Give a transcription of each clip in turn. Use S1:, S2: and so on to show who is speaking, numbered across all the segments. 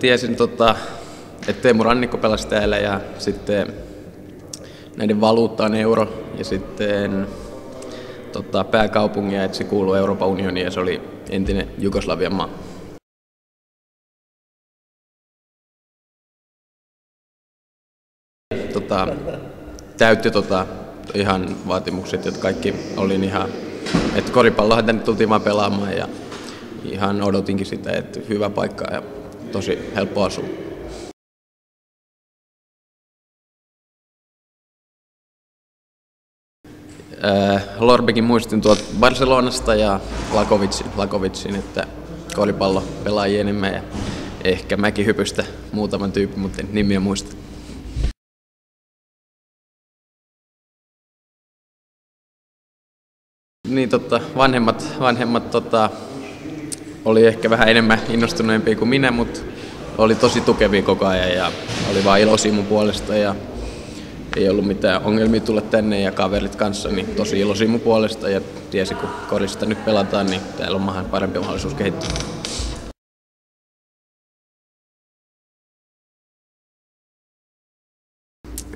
S1: Tiesin, että Teemu Rannikko pelasi täällä ja sitten näiden valuutta on euro ja sitten pääkaupungia, että se kuuluu Euroopan unioniin ja se oli entinen Jugoslavian maa. Täytti ihan vaatimukset, että kaikki oli ihan, että koripallohan tänne tultiin vaan pelaamaan ja ihan odotinkin sitä, että hyvä paikka ja tosi helppo asua. Lorbekin muistin tuolta Barcelonasta ja Lakovicin, että koripallo pelaajia enemmän ja ehkä mäkihypystä muutaman tyypin, mutta en nimiä muista. Niin vanhemmat oli ehkä vähän enemmän innostuneempia kuin minä, mutta oli tosi tukevia koko ajan ja oli vaan iloisia mun puolesta ja ei ollut mitään ongelmia tulla tänne ja kaverit kanssa, niin tosi iloisia mun puolesta ja tiesi kun korista nyt pelataan, niin täällä on parempi mahdollisuus kehittyä.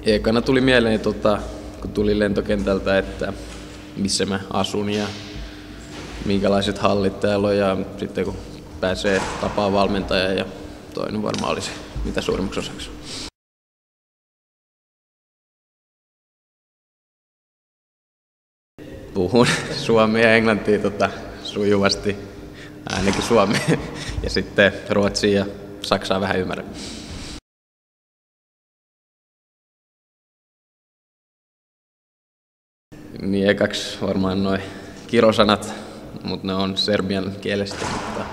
S1: Ekana tuli mieleen, kun tuli lentokentältä, että missä mä asun ja minkälaiset hallit täällä on ja sitten kun pääsee tapaamaan valmentajaa ja toinen varmaan olisi mitä suurimmaksi osaksi. Puhun suomea ja englantia sujuvasti, ainakin suomea ja sitten ruotsia ja saksaa vähän ymmärrän. Niin ekaksi varmaan noin kirosanat, mutta ne on serbian kielestä, mutta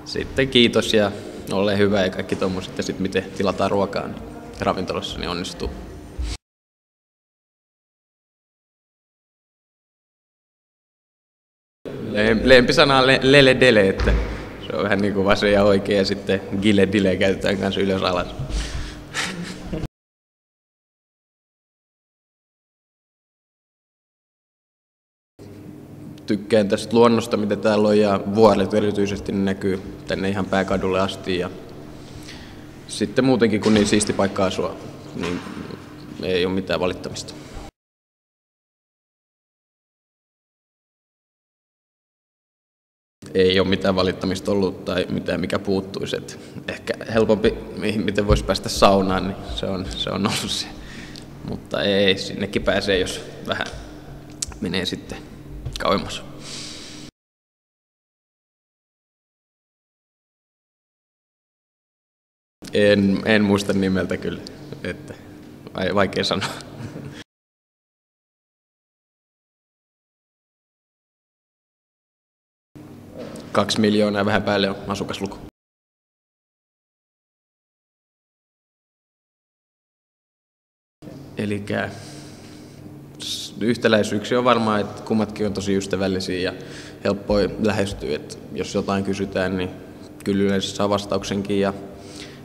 S1: sitten kiitos ja ole hyvä ja kaikki tommoset ja sitten miten tilataan ruokaa niin ravintolassa niin onnistuu. Lempisana on lele dele, että se on vähän niin kuin vasen ja oikein ja sitten gile dile käytetään kanssa ylös alas. Tykkään tästä luonnosta, mitä täällä on, ja vuoret erityisesti näkyy tänne ihan pääkadulle asti. Ja sitten muutenkin, kun niin siisti paikka asua, niin ei ole mitään valittamista. Ei ole mitään valittamista ollut tai mitään, mikä puuttuisi. Et ehkä helpompi, miten voisi päästä saunaan, niin se on ollut se. Mutta ei, sinnekin pääsee, jos vähän menee sitten kauemmas. En muista nimeltä kyllä, että vaikea sanoa. 2 miljoonaa vähän päälle on asukasluku. Elikkä yhtäläisyyksiä on varmaan, että kummatkin on tosi ystävällisiä ja helppoja lähestyä. Että jos jotain kysytään, niin kyllä yleensä saa vastauksenkin. Ja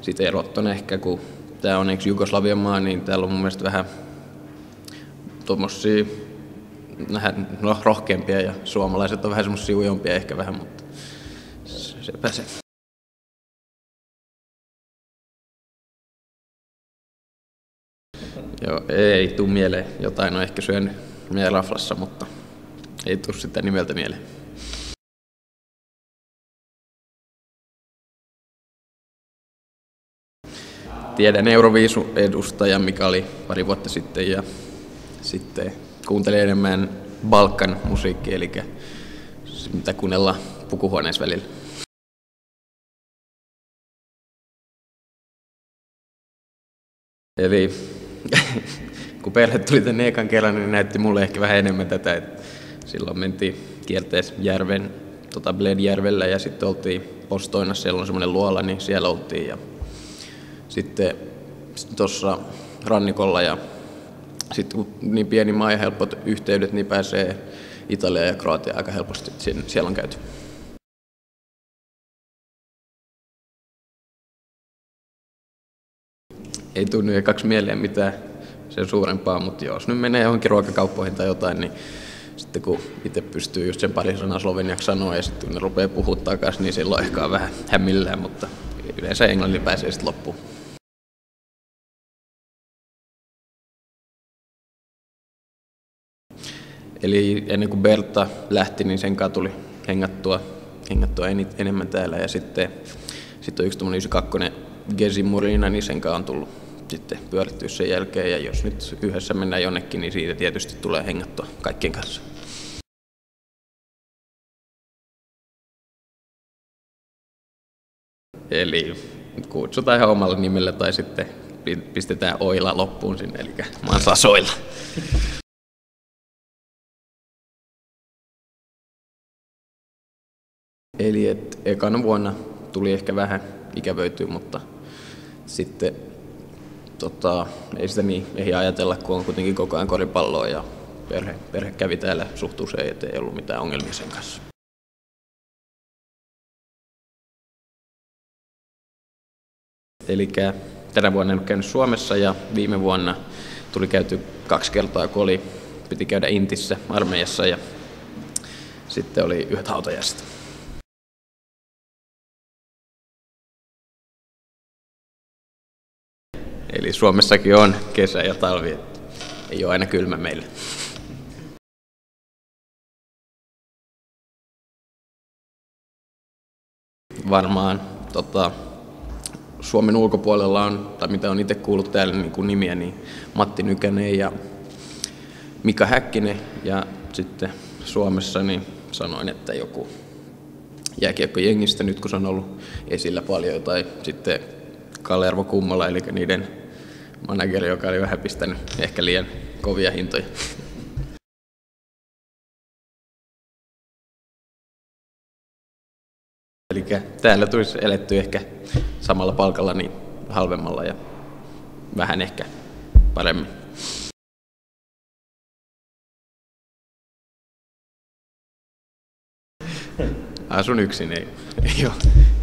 S1: sitten erot on ehkä, kun tämä on Jugoslavian maa, niin täällä on mun mielestä vähän tuommoisia rohkeampia ja suomalaiset on vähän semmoisia ujompia ehkä vähän, mutta se pääsee. Joo, ei tuu mieleen. Jotain on ehkä syönyt meidän raflassa, mutta ei tuu sitä nimeltä mieleen. Tiedän Euroviisu-edustajan, mikä oli pari vuotta sitten, ja sitten kuuntelin enemmän Balkan musiikkia, eli mitä kuunnellaan pukuhuoneessa välillä. Eli kun perhe tuli tänne ekan kerran, niin näytti mulle ehkä vähän enemmän tätä. Että silloin mentiin kierteessä Bledjärvellä ja sitten oltiin Postoinassa, siellä on semmoinen luola, niin siellä oltiin. Ja sitten tuossa rannikolla ja sitten kun niin pieni maa ja helpot yhteydet, niin pääsee Italiaan ja Kroatiaan aika helposti, siellä on käyty. Ei tunnu ekaksi mieleen mitään sen suurempaa, mutta jos nyt menee johonkin ruokakauppoihin tai jotain, niin sitten kun itse pystyy just sen pari sanaa sloveniaksi sanoa ja sitten kun ne rupeaa puhumaan takaisin, niin silloin ehkä on vähän hämmillään, mutta yleensä englannin pääsee sitten loppuun. Eli ennen kuin Bertta lähti, niin sen kanssa tuli hengattua enemmän täällä. Ja sitten on yksi tuommoinen 92 Gezi Murina, niin sen kanssa on tullut sitten pyörittyä sen jälkeen. Ja jos nyt yhdessä mennään jonnekin, niin siitä tietysti tulee hengattua kaikkien kanssa. Eli kutsutaan ihan omalla nimellä tai sitten pistetään Oila loppuun sinne, eli mä oon Sasoilla. Eli ekana vuonna tuli ehkä vähän ikävöityä, mutta sitten ei sitä niin ehdi ajatella, kun on kuitenkin koko ajan koripalloa ja perhe kävi täällä suht usein, ettei ei ollut mitään ongelmia sen kanssa. Eli tänä vuonna en ole käynyt Suomessa ja viime vuonna tuli käyty 2 kertaa, kun piti käydä Intissä armeijassa ja sitten oli yhdet hautajaiset. Eli Suomessakin on kesä ja talvi, ei ole aina kylmä meillä. Varmaan Suomen ulkopuolella on, tai mitä on itse kuullut täällä niin nimiä, niin Matti Nykänen ja Mika Häkkinen. Ja sitten Suomessa niin sanoin, että joku jääkiekkojengistä nyt kun se on ollut esillä paljon, tai sitten Kalervo Kummola, eli niiden manageri, joka oli vähän pistänyt ehkä liian kovia hintoja. Eli täällä tulisi eletty ehkä samalla palkalla niin halvemmalla ja vähän ehkä paremmin. Asun yksin,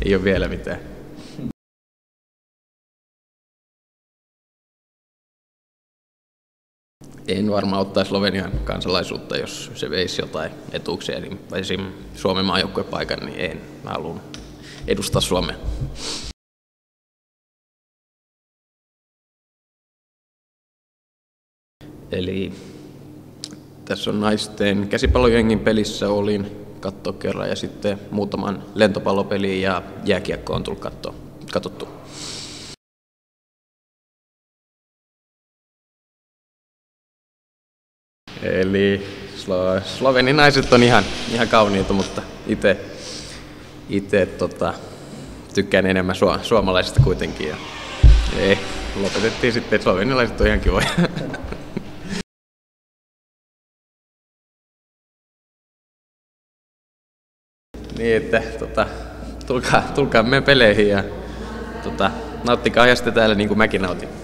S1: ei ole vielä mitään. En varmaan ottaisi Slovenian kansalaisuutta, jos se veisi jotain etuuksia. Niin esim. Suomen maajoukkuepaikan, niin en. Mä haluan edustaa Suomea. Eli tässä on naisten käsipallojengin pelissä olin katsoa kerran ja sitten muutaman lentopallopeliin ja jääkiekko on tullut katsottu. Eli Slovenin naiset on ihan kauniita, mutta itse tykkään enemmän suomalaisista kuitenkin. Ja lopetettiin sitten, että slovenilaiset on ihan kivoja. Niin, että tulkaa meidän peleihin ja nauttikaa ajasta täällä niin kuin mäkin nautin.